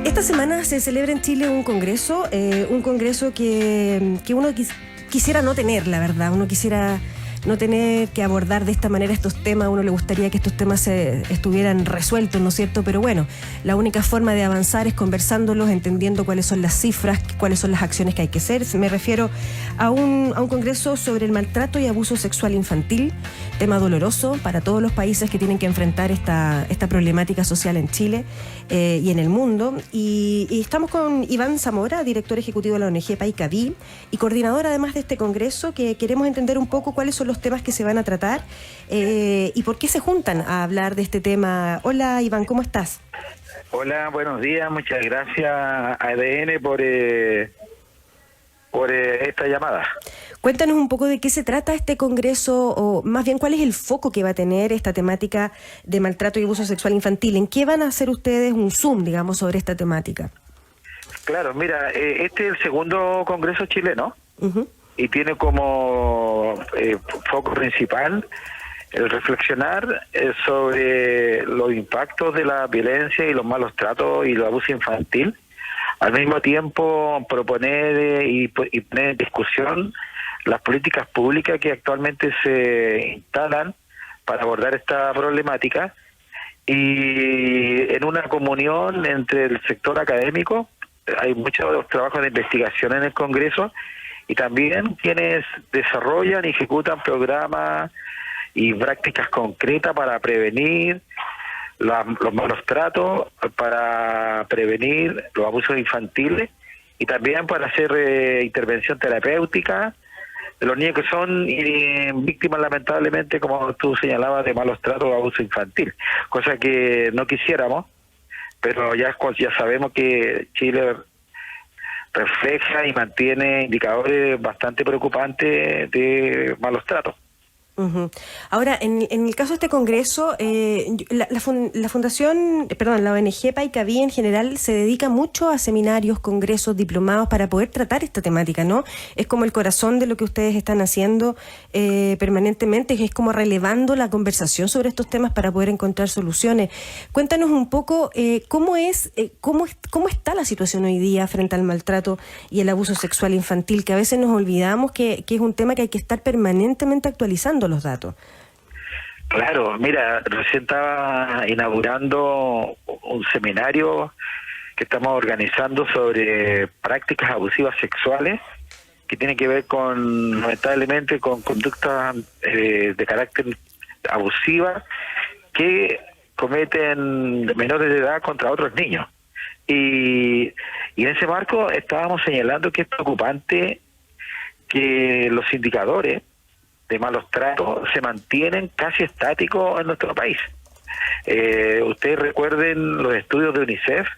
Esta semana se celebra en Chile un congreso que uno quisiera no tener, la verdad. Uno quisiera no tener que abordar de esta manera estos temas. A uno le gustaría que estos temas estuvieran resueltos, ¿no es cierto? Pero bueno, la única forma de avanzar es conversándolos, entendiendo cuáles son las cifras, cuáles son las acciones que hay que hacer. Me refiero a un congreso sobre el maltrato y abuso sexual infantil, tema doloroso para todos los países que tienen que enfrentar esta problemática social en Chile y en el mundo. Y estamos con Iván Zamora, director ejecutivo de la ONG Paicaví y coordinador además de este congreso, que queremos entender un poco cuáles son los temas que se van a tratar y por qué se juntan a hablar de este tema. Hola Iván, ¿cómo estás? Hola, buenos días, muchas gracias a ADN por esta llamada. Cuéntanos un poco de qué se trata este congreso, o más bien cuál es el foco que va a tener esta temática de maltrato y abuso sexual infantil. ¿En qué van a hacer ustedes un zoom, digamos, sobre esta temática? Claro, mira, este es el segundo congreso chileno. Uh-huh. Y tiene como foco principal el reflexionar sobre los impactos de la violencia y los malos tratos y el abuso infantil. Al mismo tiempo proponer y poner en discusión las políticas públicas que actualmente se instalan para abordar esta problemática, y en una comunión entre el sector académico. Hay muchos trabajos de investigación en el Congreso, y también quienes desarrollan y ejecutan programas y prácticas concretas para prevenir los malos tratos, para prevenir los abusos infantiles y también para hacer intervención terapéutica de los niños que son víctimas, lamentablemente, como tú señalabas, de malos tratos o abuso infantil, cosa que no quisiéramos, pero ya sabemos que Chile refleja y mantiene indicadores bastante preocupantes de malos tratos. Uh-huh. Ahora, en el caso de este congreso, la fundación, la ONG Paicaví en general se dedica mucho a seminarios, congresos, diplomados para poder tratar esta temática, ¿no? Es como el corazón de lo que ustedes están haciendo permanentemente, es como relevando la conversación sobre estos temas para poder encontrar soluciones. Cuéntanos un poco cómo está la situación hoy día frente al maltrato y el abuso sexual infantil, que a veces nos olvidamos que es un tema que hay que estar permanentemente actualizando los datos. Claro, mira, recién estaba inaugurando un seminario que estamos organizando sobre prácticas abusivas sexuales, que tiene que ver lamentablemente con conductas de carácter abusiva que cometen menores de edad contra otros niños. Y en ese marco estábamos señalando que es preocupante que los indicadores de malos tratos se mantienen casi estáticos en nuestro país. Ustedes recuerden los estudios de UNICEF,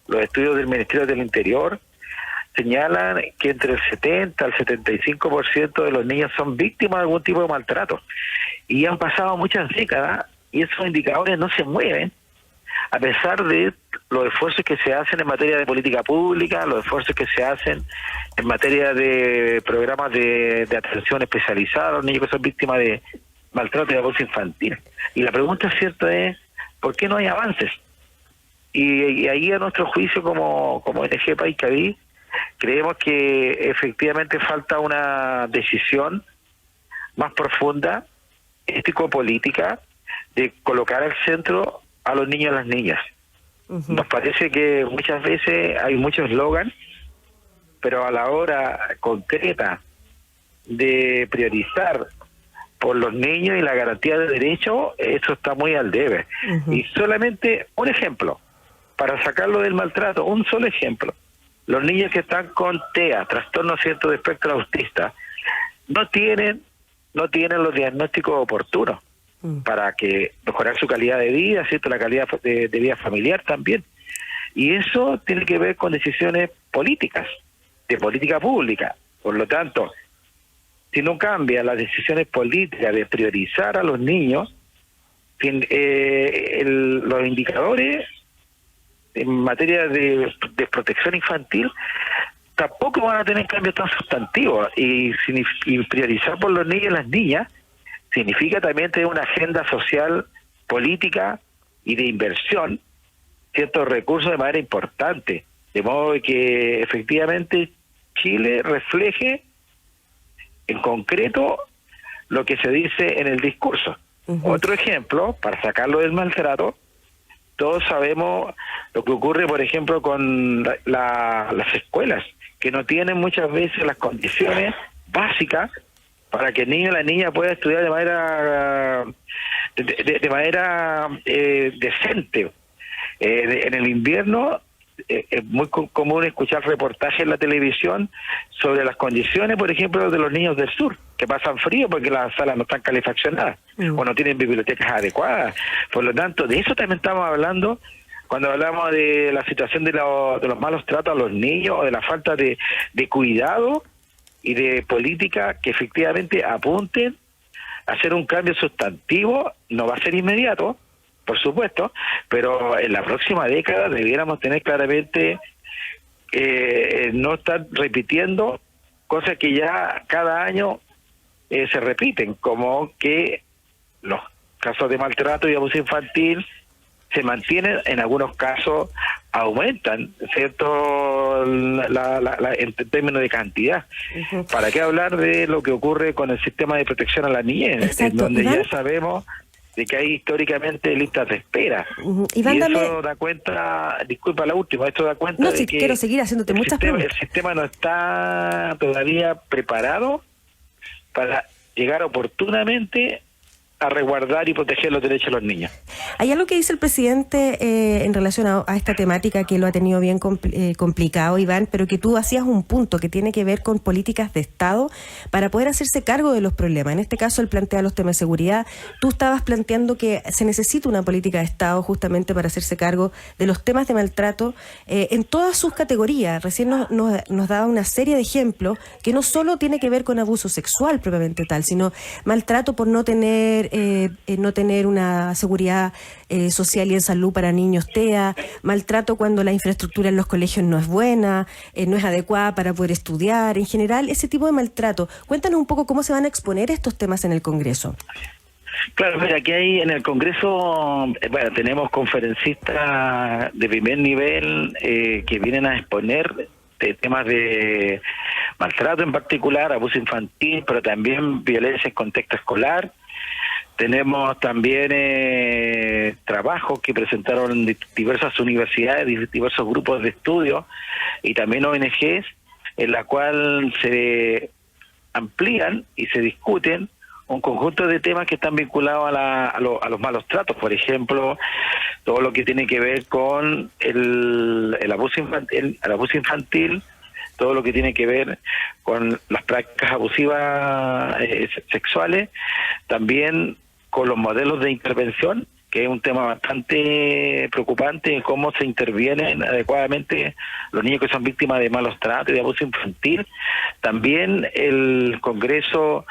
los estudios del Ministerio del Interior, señalan que entre el 70 al 75% de los niños son víctimas de algún tipo de maltrato. Y han pasado muchas décadas y esos indicadores no se mueven, a pesar de los esfuerzos que se hacen en materia de política pública, los esfuerzos que se hacen en materia de programas de atención especializada a los niños que son víctimas de maltrato y abuso infantil. Y la pregunta cierta es, ¿por qué no hay avances? Y ahí, a nuestro juicio, como ONG Paicaví, creemos que efectivamente falta una decisión más profunda, ético-política, de colocar al centro a los niños y las niñas. Uh-huh. Nos parece que muchas veces hay muchos eslogan, pero a la hora concreta de priorizar por los niños y la garantía de derechos, eso está muy al debe. Uh-huh. Y solamente un ejemplo, para sacarlo del maltrato, un solo ejemplo. Los niños que están con TEA, trastorno de espectro autista, no tienen los diagnósticos oportunos para que mejorar su calidad de vida, ¿cierto? La calidad de vida familiar también. Y eso tiene que ver con decisiones políticas, de política pública. Por lo tanto, si no cambian las decisiones políticas de priorizar a los niños, los indicadores en materia de protección infantil tampoco van a tener cambios tan sustantivos. Y priorizar por los niños y las niñas significa también tener una agenda social, política y de inversión ciertos recursos de manera importante, de modo que efectivamente Chile refleje en concreto lo que se dice en el discurso. Otro ejemplo, para sacarlo del maltrato, todos sabemos lo que ocurre, por ejemplo, con las escuelas, que no tienen muchas veces las condiciones básicas para que el niño o la niña pueda estudiar de manera decente. En el invierno es muy común escuchar reportajes en la televisión sobre las condiciones, por ejemplo, de los niños del sur, que pasan frío porque las salas no están calefaccionadas o no tienen bibliotecas adecuadas. Por lo tanto, de eso también estamos hablando cuando hablamos de la situación de los malos tratos a los niños o de la falta de cuidado y de política que efectivamente apunten a hacer un cambio sustantivo. No va a ser inmediato, por supuesto, pero en la próxima década debiéramos tener claramente no estar repitiendo cosas que ya cada año se repiten, como que los casos de maltrato y abuso infantil se mantienen, en algunos casos aumentan, ¿cierto? En términos de cantidad. ¿Para qué hablar de lo que ocurre con el sistema de protección a la niñez? Exacto. En donde Iván, ya sabemos de que hay históricamente listas de espera. Iván, y eso da cuenta, disculpa la última, esto da cuenta de que quiero seguir haciéndote muchas preguntas. El sistema no está todavía preparado para llegar oportunamente a resguardar y proteger los derechos de los niños. Hay algo que dice el presidente en relación a esta temática que lo ha tenido bien complicado, Iván, pero que tú hacías un punto que tiene que ver con políticas de Estado para poder hacerse cargo de los problemas. En este caso, él plantea los temas de seguridad. Tú estabas planteando que se necesita una política de Estado justamente para hacerse cargo de los temas de maltrato en todas sus categorías. Recién nos daba una serie de ejemplos que no solo tiene que ver con abuso sexual propiamente tal, sino maltrato por no tener una seguridad social y en salud para niños TEA, maltrato cuando la infraestructura en los colegios no es buena, no es adecuada para poder estudiar, en general, ese tipo de maltrato. Cuéntanos un poco cómo se van a exponer estos temas en el Congreso. Claro, mira, aquí hay en el Congreso, bueno, tenemos conferencistas de primer nivel que vienen a exponer temas de maltrato en particular, abuso infantil, pero también violencia en contexto escolar. Tenemos también trabajos que presentaron diversas universidades, diversos grupos de estudio y también ONGs, en la cual se amplían y se discuten un conjunto de temas que están vinculados a los malos tratos. Por ejemplo, todo lo que tiene que ver con el abuso infantil, todo lo que tiene que ver con las prácticas abusivas sexuales, también con los modelos de intervención, que es un tema bastante preocupante, en cómo se intervienen adecuadamente los niños que son víctimas de malos tratos y de abuso infantil. También el Congreso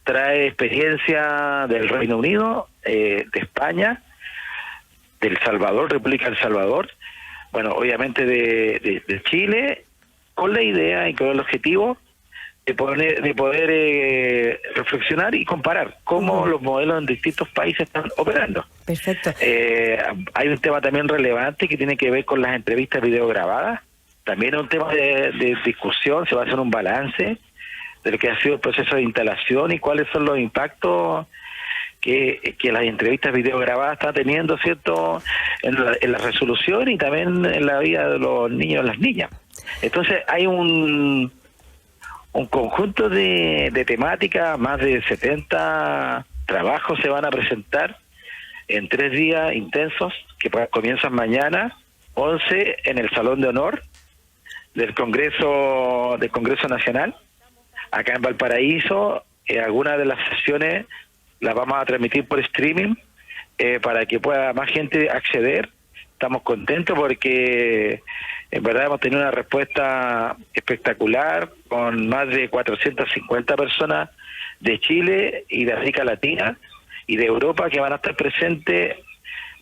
trae experiencia del Reino Unido, de España, de El Salvador, República del Salvador, bueno, obviamente de Chile, con la idea y con el objetivo de poder reflexionar y comparar cómo los modelos en distintos países están operando. Perfecto. Hay un tema también relevante que tiene que ver con las entrevistas videograbadas. También es un tema de discusión, se va a hacer un balance de lo que ha sido el proceso de instalación y cuáles son los impactos que las entrevistas videograbadas están teniendo, ¿cierto?, en la resolución y también en la vida de los niños y las niñas. Entonces hay un conjunto de temáticas, más de 70 trabajos se van a presentar en 3 días intensos que comienzan mañana, 11 en el Salón de Honor del Congreso Nacional, acá en Valparaíso. Algunas de las sesiones las vamos a transmitir por streaming para que pueda más gente acceder. Estamos contentos porque en verdad hemos tenido una respuesta espectacular con más de 450 personas de Chile y de América Latina y de Europa que van a estar presentes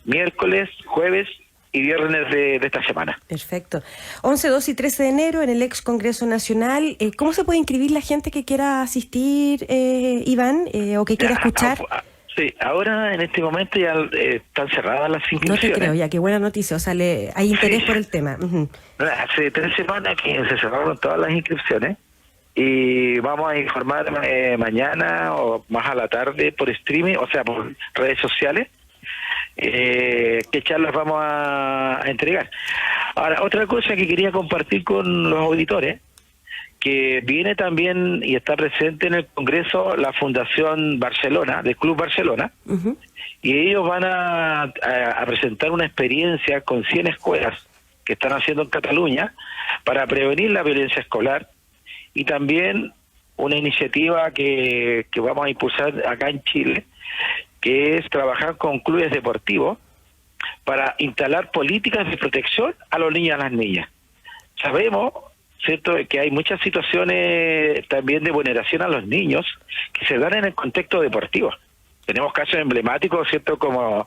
miércoles, jueves y viernes de esta semana. Perfecto. 11, 12 y 13 de enero en el ex Congreso Nacional. ¿Cómo se puede inscribir la gente que quiera asistir, Iván, o que quiera escuchar? Sí, ahora en este momento ya están cerradas las No inscripciones. te creo, ya, qué buena noticia. O sea, hay interés Sí. por el tema. Ujú. Hace 3 semanas que se cerraron todas las inscripciones y vamos a informar mañana o más a la tarde por streaming, o sea, por redes sociales, qué charlas vamos a entregar. Ahora, otra cosa que quería compartir con los auditores, que viene también y está presente en el Congreso la Fundación Barcelona, del Club Barcelona, Ujú. y ellos van a presentar una experiencia con 100 escuelas que están haciendo en Cataluña para prevenir la violencia escolar, y también una iniciativa que vamos a impulsar acá en Chile, que es trabajar con clubes deportivos para instalar políticas de protección a los niños y a las niñas. Sabemos, ¿cierto?, que hay muchas situaciones también de vulneración a los niños que se dan en el contexto deportivo. Tenemos casos emblemáticos, ¿cierto?, como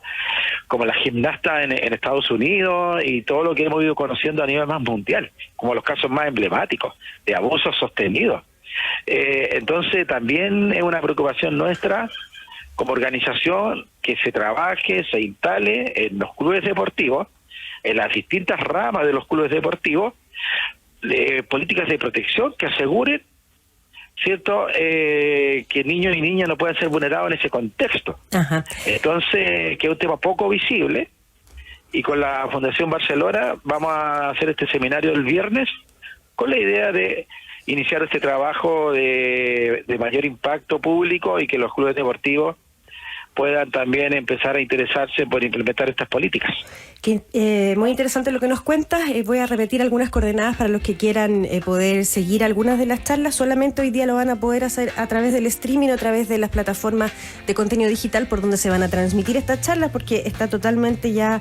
la gimnasta en Estados Unidos y todo lo que hemos ido conociendo a nivel más mundial, como los casos más emblemáticos de abusos sostenidos. Entonces también es una preocupación nuestra como organización que se trabaje, se instale en los clubes deportivos, en las distintas ramas de los clubes deportivos, políticas de protección que aseguren, ¿cierto?, que niños y niñas no puedan ser vulnerados en ese contexto. Ajá. Entonces, que es un tema poco visible, y con la Fundación Barcelona vamos a hacer este seminario el viernes con la idea de iniciar este trabajo de mayor impacto público y que los clubes deportivos puedan también empezar a interesarse por implementar estas políticas. Muy interesante lo que nos cuentas. Voy a repetir algunas coordenadas para los que quieran poder seguir algunas de las charlas. Solamente hoy día lo van a poder hacer a través del streaming, a través de las plataformas de contenido digital por donde se van a transmitir estas charlas, porque está totalmente ya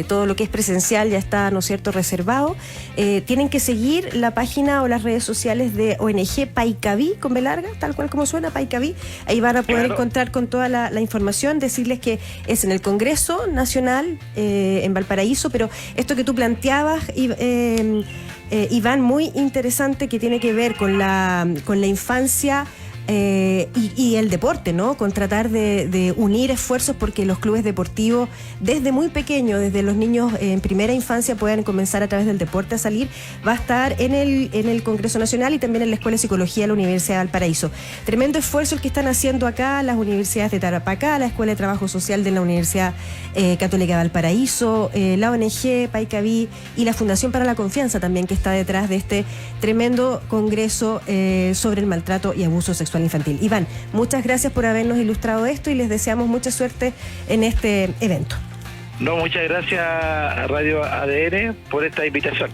todo lo que es presencial ya está, ¿no es cierto?, reservado. Tienen que seguir la página o las redes sociales de ONG Paicaví, con B larga, tal cual como suena, Paicaví. Ahí van a poder encontrar con toda la información, decirles que es en el Congreso Nacional en Valparaíso, pero esto que tú planteabas, Iván, muy interesante, que tiene que ver con la infancia y el deporte, ¿no? Con tratar de unir esfuerzos porque los clubes deportivos desde muy pequeños, desde los niños en primera infancia, puedan comenzar a través del deporte a salir. Va a estar en el Congreso Nacional y también en la Escuela de Psicología de la Universidad de Valparaíso. Tremendo esfuerzo el que están haciendo acá las universidades de Tarapacá, la Escuela de Trabajo Social de la Universidad Católica de Valparaíso, la ONG Paicaví y la Fundación para la Confianza también, que está detrás de este tremendo congreso sobre el maltrato y abuso sexual infantil. Iván, muchas gracias por habernos ilustrado esto y les deseamos mucha suerte en este evento. No, muchas gracias a Radio ADN por esta invitación.